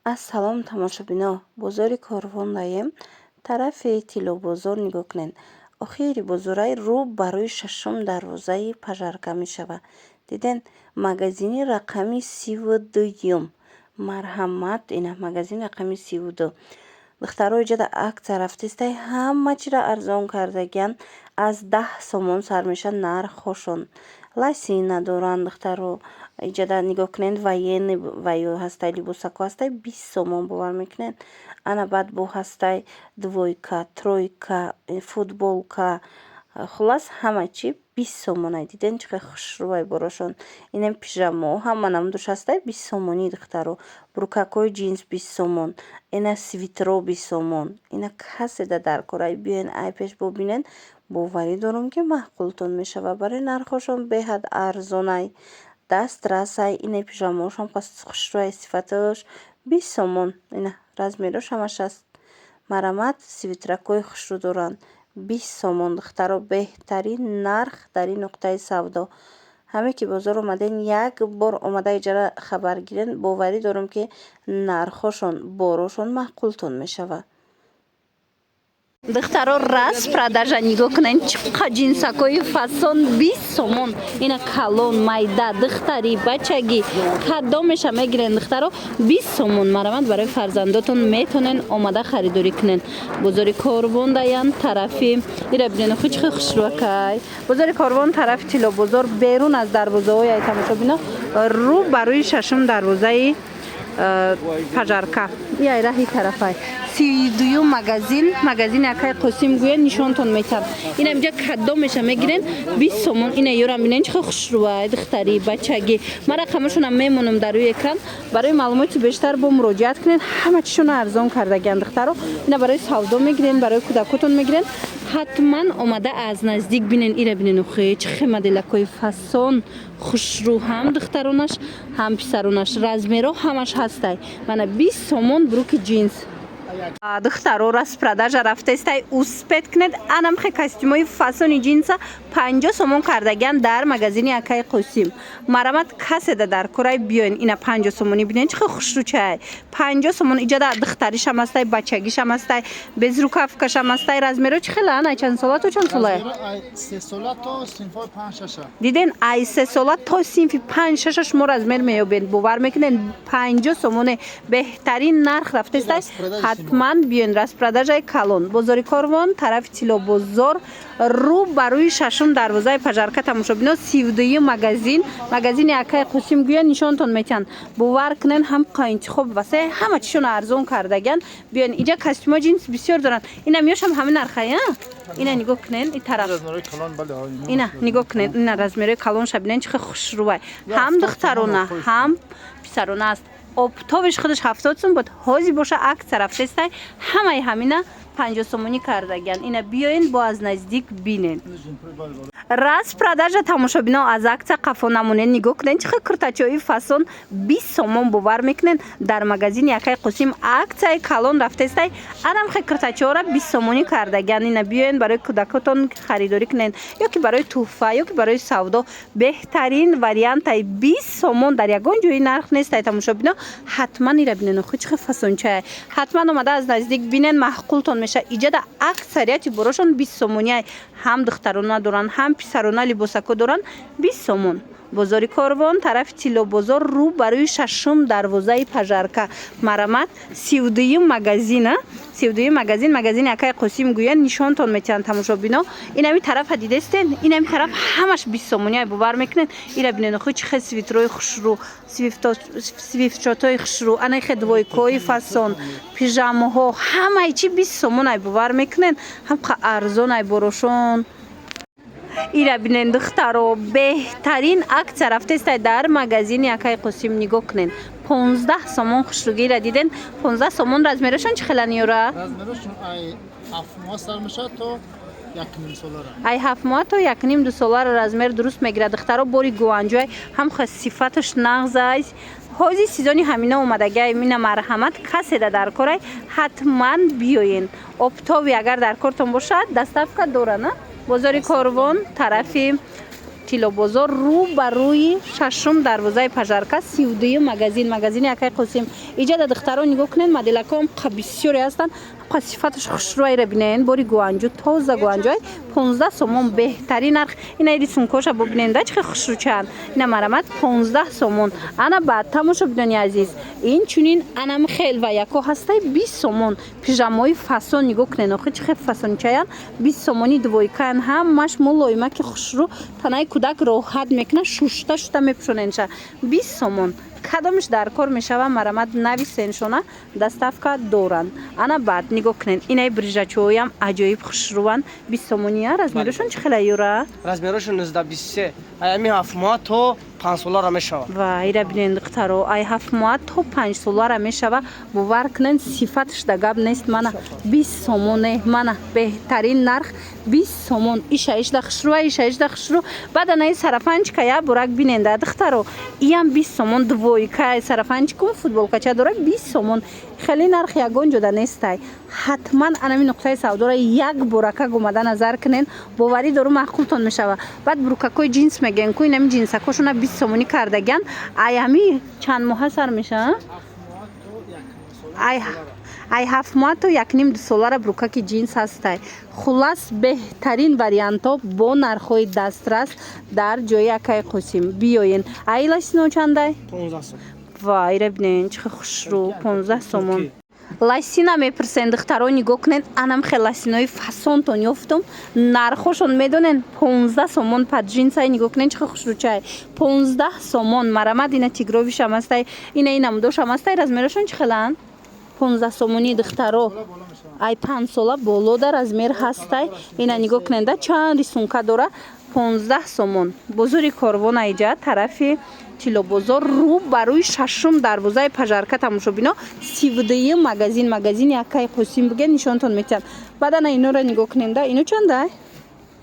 Ассалом тамошобино, бозори Корвон даем тарафи Тилло бозор нигоҳ кунед. Охири бозорай рӯ ба рӯи шашум дарвозаи Пажарка мешавад. Диден магазини рақами 32. Марҳамат, ина магазини рақами 32. Духтаро иҷода акция рафтистай ҳама чира арзон кардагиян аз 10 сомон сар меша нархошон. Лосина доранд духтаро иҷода нигоҳ кунед военный ваю ҳастай либосако ҳастай 20 сомон бовар мекунед. Ана баъд бо ҳастай двойка, тройка, футболка, хулас ҳама чи 20 сомонай. Диден чӣ қадar хушрӯай борошон. Инем пижамо ҳама намудуш ҳастай 20 сомонӣ духтаро. Буркакои джинс 20 сомон. Ина свитро 20 сомон. Ина каседа дар корай биёен ай пеш бобинен. Боварӣ дорам ки маъқултон мешавад. Барои нархошон беҳад арзонай. Дастрасай ина пижамошам хушрӯай сифатош 20 сомон. Ина размерош ҳамаш аст. Марамат свитракои хушрӯ доранд 20 сомон духтаро. Беҳтарин нарх дар ин нуқтаи савдо. ҳаме ки бозор омаден як бор омада иҷара хабар гирен, боварӣ дорам ки нархошон борошон маъқултон мешавад. Духтаро раз продажа нигоҳ кунед, чӣ қадar ҷинсакои фасон 20 сомон. Ина калон, майда, духтари, бачагӣ кадомеша мегирен духтаро 20 сомон. Марамат барои фарзандотон метонен омада харидорӣ кунен. Бозори Корвон даян тарафи ира бинен хӯ чӣ қадar хушрӯакай. Бозори Корвон тарафи Тилло бозор берун аз дарвозаҳои ай тамошобино рӯ ба рӯи шашум дарвозаи Пажарка. Яй раҳи тарафай 32 магазини Акай Қосим гӯя нишонтон метам. Ина инҷа кадомеша мегирен 20 сомон. Ина ёрам бинен чӣ қадar хушрӯай духтари, бачагӣ. Ман рақамашонам мемонам дар рӯи экран. Барои маълумоти бештар бо муроҷиат кунед. Ҳама чишона арзон кардагиянд духтаро. Ина барои савдо мегирен, барои кӯдакотон мегирен. ҳатман омада аз наздик бинен. ира бинен ухе чӣ қадar моделакои фасон хушрӯ ҳам духтаронаш ҳам писаронаш. Размеро ҳамаш ҳастай. Мана 20 сомон бруки джинс. Духтаро распродажа рафтестай успет кунед. Анамхе костюмои фасони джинса 50 сомон кардагиян дар магазини Акай Қосим. Марамат каседа дар корай биёен. Ина 50 сомони бинен чӣ қадar хушрӯчай. 50 сомон иҷода духтаришам ҳастай, бачагишам ҳастай, безрукавкашам ҳастай. Размеро чӣ қадar ана чанд сола то чанд сола? 3 сола то синфи 5-6. Диден ай 3 сола то синфи 5-6 шумо размер меёбед. бовар мекунен 50 сомоне беҳтарин нарх рафтестай. ҳатман биёен. Распродажаи калон. Бозори Корвон тарафи Тилло бозор рӯ ба рӯи шашум дарвозаи Пажарка тамошобино 32 магазини Акай Қосим гӯя нишонтон метиҳан. бовар кунен ҳам қаинтихоб васеъ ҳама чишона арзон кардагиян. биёен иҷа костюмо джинс бисёр доранд. ина меёшам ҳамин нархай. ина нигоҳ кунен ин тараф. ина нигоҳ кунен. ина размерои калон шабинен чӣ қадar хушрӯай. ҳам духтарона ҳам писарона аст. Обтобиш худаш 70 сом буд. ҳозир боша акция рафтестай ҳамаи ҳамина 50 сомонӣ кардагиян. ина биёен бо аз наздик бинен. Распродажа тамошобино аз акция қафо намунен. нигоҳ кунен чӣ қадar куртачаҳои фасон 20 сомон бовар мекунен. дар магазини Акай Қосим акцияи калон рафтестай анамхе куртачаҳора 20 сомонӣ кардагиян. ина биёен барои кӯдакотон харидорӣ кунен ё ки барои тӯҳфа ё ки барои савдо. беҳтарин вариантаи 20 сомон дар ягон ҷои нарх нестай тамошобино. ҳатман ира бинен хӯ чӣ қадar фасончае. ҳатман омада аз наздик бинен маъқултон меша. иҷода аксарияти борошон 20 сомониай. ҳам духтарона доранд ҳам писарона либосако доранд 20 сомон. бозори Корвон тарафи Тилло бозор рӯ ба рӯи шашум дарвозаи Пажарка. марамат 32 магазини Акай Қосим гӯя нишонтон метиҳанд тамошобино. инами тарафа дидестен. инами тараф ҳамаш 20 сомониай бовар мекунен. ира бинен хӯ чӣ қадar свитрои хушрӯ, свифтшотои хушрӯ, анахе двойкои фасон, пижамаҳо ҳамаи чи 20 сомонай бовар мекунен. ҳам қадar арзонай борошон. ира бинен духтаро беҳтарин акция рафтестай дар магазини Акай Қосим. нигоҳ кунен 15 сомон хушрӯгира. диден 15 сомон размерошон чӣ қадar ниёра. Размерошон ай 7 моҳ сар мешавад то 1.5 солара. ай 7 моҳ то 1.5-2 солара размер дуруст мегирад. духтаро бори гуанҷоай ҳам хас сифаташ нағзай. ҳозир сезони ҳамина омадагиай. мина марҳамат каседа дар корай ҳатман биёен. обтови агар дар кортон бошад доставка дорад. бозори Корвон тарафи тилобозор рӯ ба рӯи шашум дарвозаи пажарка 32 магазини Якай Қосим. Иҷода духтаро нигоҳ кунед, моделакам бисёре ҳастанд. Сифаташ хушрӯайра бинен, бори гуанҷу, тоза гуанҷуай 15 сомон беҳтарин нарх. Ина рисункоша бубинен, да чӣ хушрӯчанд. Ина марамад 15 сомон. Ана баъд тамошо бидони азиз. Инчунин анам хел ва яко ҳастай 20 сомон. Пижамои фасон нигоҳ кунен, охи чӣ хел фасончаян 20 сомони двойкаан. Ҳамаш мулоима ки хушрӯ танаи кӯдак роҳат мекунад, шушта мепӯшоненша 20 сомон. Кадомш дар кор мешава марамад нависеншона доставка доранд. Ана баъд нигоҳ кунед, инаи брижачоям аҷоиб хушрӯанд 20 сомония. Размерашон чӣ хела юра? Размерашон 19-23. Ами 7 моҳ то 5 солара мешава. Ва ира бинен духтаро, ай 7 моҳ то 5 солара мешава. Бовар кунен сифаташ да гап нест. Мана 20 сомоне, мана беҳтарин нарх 20 сомон. Иша да хушрӯ. Баъд анаи сарафанчика я бурак бинен да духтаро. Иам 20 сомон двойка сарафанчикум футболкача дора 20 сомон. Хеле нарх ягон ҷода нестай. Ҳатман анами нуқтаи савдора як бурака гумада назар кунен, боварӣ дору маъқултон мешава. Баъд буракакои ҷинс мегӯен ку инами ҷинсакошона 20 сомонӣ кардаган. Аями чанд моҳа сар меша? Ай 7 моҳ то 1.5-2 солара буракаки ҷинс ҳастай. Хулас беҳтарин вариантҳо бо нархҳои дастрас дар ҷои Якай Қосим. Биёен. Ай ласино чандай? 15 сомон. Вай, ира бинен чӣ хушрӯ 15 сомон. Ласина мепурсен духтаро нигоҳ кунен, анам хел ласинои фасонтон ёфтум. Нархошон медонен 15 сомон падҷинсай нигоҳ кунен чӣ хушрӯчай 15 сомон. Марамад ина тигровишам ҳастай, ина намудошам ҳастай. Размерашон чӣ хеланд? 15 сомони духтаро. Ай 5 сола болода размер ҳастай. Ина нигоҳ кунен да чанд рисунка дора 15 сомон. Бозори Корвон айҷа тарафи Тилобозор рӯ ба рӯи шашум дарвозаи пажарка тамошобино 32 магазини Якай Қосим буген нишонтон метиҳам. Баъдана инора нигоҳ кунем да. Ино чандай?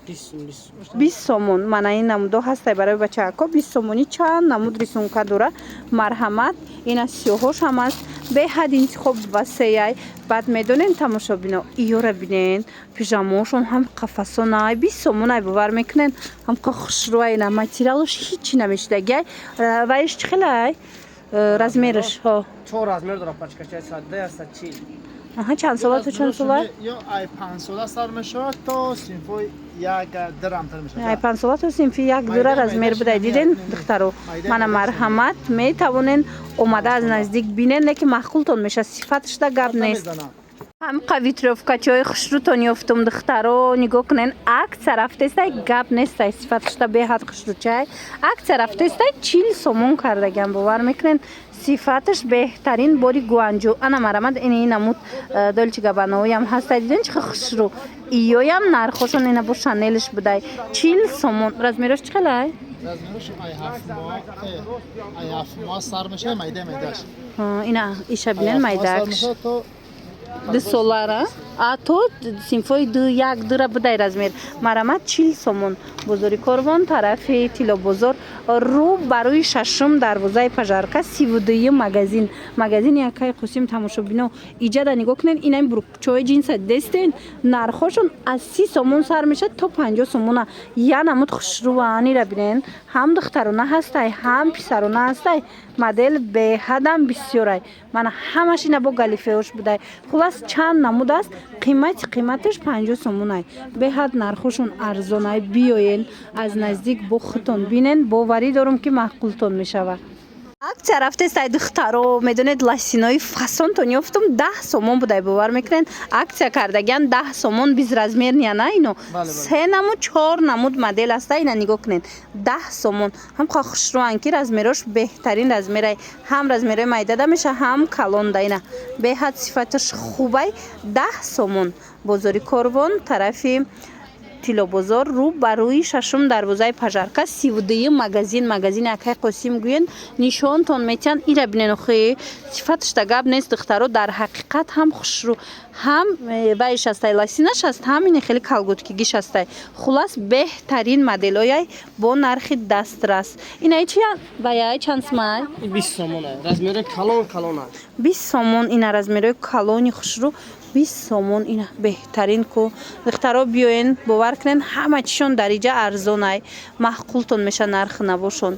20 сомон. Мана ин намудо ҳастай барои бачаако 20 сомони чанд намуд рисунка дора. Марҳамат. Ина сиёҳош ҳам аст. Беҳад интихоб васеяй. Баъд медонен тамошобино иёра бинен пижамошон ҳам қафасонай 20 сомонай бовар мекунен. Ҳам хушрӯай на материалош ҳичи намешидагай. Вайш чӣ хелай? Размераш ҳо 4 размер дора пачкачай садда аста чи. Аҳа чанд сола то чанд сола? Ё ай 5 сола сар мешавад то синфои 1 дирамтар мешавад. Ай 5 сола то синфи 1 дира размер будай диден духтаро. Мана марҳамат метавонен омада аз наздик бинен, леки маъқултон меша сифаташ да гап нест. ҳам қавитровкачои хушрӯтон ёфтум духтаро нигоҳ кунен. Акция рафтестай гап нестай сифаташда беҳад хушрӯчай. Акция рафтестай 40 сомон кардаган бовар мекунен. Сифаташ беҳтарин бори гуанҷу. Ана марамад ини намуд Дольче Габбанаоям ҳастай диден чӣ хушрӯ. Иёям нархошон ина бо Шанелш будай 40 сомон. Размераш чӣ хелай? Размераш ай 7 моҳ сар мешавад майдаш. Ина иша бинен майдакш. 2 солара. А то синфои 1 дира будай размер. Марамад 40 сомон. Бозори Корвон тарафи Тилобозор рӯ ба рӯи шашум дарвозаи пажарка 32 магазини Якай Қосим тамошобино. Иҷада нигоҳ кунен инами бурукчои ҷинса дестен нархошон аз 30 сомон сар мешад то 50 сомона. Я намуд хушрӯан ира бинен. Ҳам духтарона ҳастай, ҳам писарона ҳастай. Модел беҳадам бисёрай. Мана ҳамаш ина бо галифеош будай. Хулас чанд намуд аст. Қиматаш 50 сомонай. Беҳад нархошон арзонай. Биёен аз наздик бо худтон бинен. Боварӣ дорум ки маъқултон мешава. Акция рафтестай духтаро медонед ласинои фасонтон ёфтум 10 сомон будай бовар мекунен. Акция кардаган 10 сомон без размер ния ино. 3 намуд 4 намуд модел аста ина нигоҳ кунен 10 сомон. Ҳам хушрӯан ки размерош беҳтарин размерай. Ҳам размерои майдада меша, ҳам калонда ина. Беҳад сифаташ хубай 10 сомон. Бозори Корвон тарафи Тилобозор рӯ ба рӯи шашум дарвозаи пажарка 32 магазини Якай Қосим гӯен нишонтон метиҳанд. ира бинен охи сифаташ да гап нест духтаро. Дар ҳақиқат ҳам хушрӯ ҳам вайш ҳастай ласинаш аст, ҳам ин хеле калготкигиш ҳастай. Хулас беҳтарин моделояй бо нархи дастрас. Инаи чи ваяй чанд смай? 20 сомон. Размери калон аст. 20 сомон ина размерои калони хушрӯ 20 сомон. Ина беҳтарин ку духтаро биёен бовар кунен ҳама чишон дариҷа арзонай маъқултон меша нарх набошон.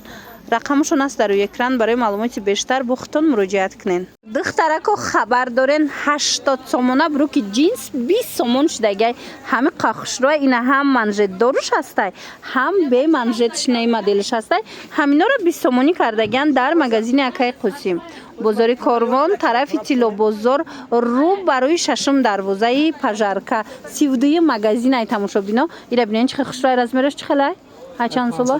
рақамашон аст дар рӯи экран. Барои маълумоти бештар бо худтон муроҷиат кунен. духтарако хабар дорен 80 сомона бруки джинс 20 сомон шудагай. ҳами қахшрӯй ина ҳам манжетдоруш ҳастай ҳам бе манжетшнай моделиш ҳастай. ҳаминора 20 сомонӣ кардагиян дар магазини Акай Қусим. бозори Корвон тарафи Тилло бозор рӯ барои шашум дарвозаи пажарка 32 магазинай тамошобино. ира бинен чихел хушрӯй размераш чихелай ҳачанд сола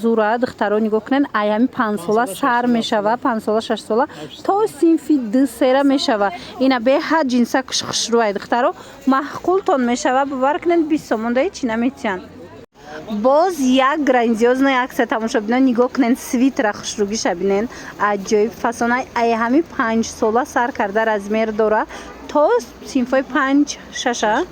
зура духтаро нигоҳ кунен аями 5 сола сар мешава 5 сола 6 сола то синфи 2 сера мешава. ина беҳад ҷинса хушрӯй духтаро маъқултон мешава. бовар кунен 20 сомон да ҳечи наметиан. боз як грандиозная аксия тамошобинон нигоҳ кунен свитра хушрӯгиша бинен аҷоиб фасонай аями 5 сола сар карда размер дора то синфои 5-6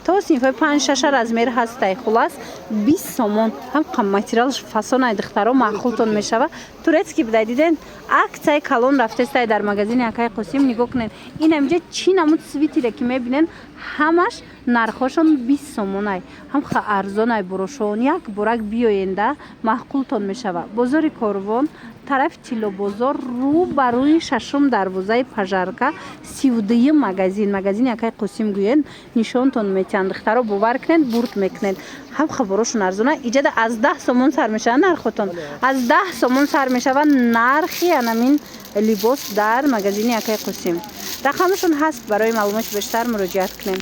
то синфои 5-6 размер ҳастай. хулас 20 сомон ҳам материалш фасонай духтаро маъқултон мешава. турецки бидай диден аксияи калон рафтестай дар магазини Акай Қусим. нигоҳ кунен ин амҷа чӣ намуд свитире ки мебинен ҳамаш нархошон 20 сомонай ҳам ха арзонай. бурошон як борак биёенда маъқултон мешава. бозори Корвон тарафи Тилло бозор рӯ ба рӯи шашум дарвозаи пажарка 32 магазини Акай Қусим гӯен нишонтон метиҳанд. духтаро бовар кунен бурд мекунен ҳам хабарошон арзона. иҷада аз 10 сомон сар мешава нархотон аз 10 сомон сар мешава нархи анамин либос дар магазини Акай Қусим. рақамашон ҳаст. барои маълумоти бештар муроҷиат кунен.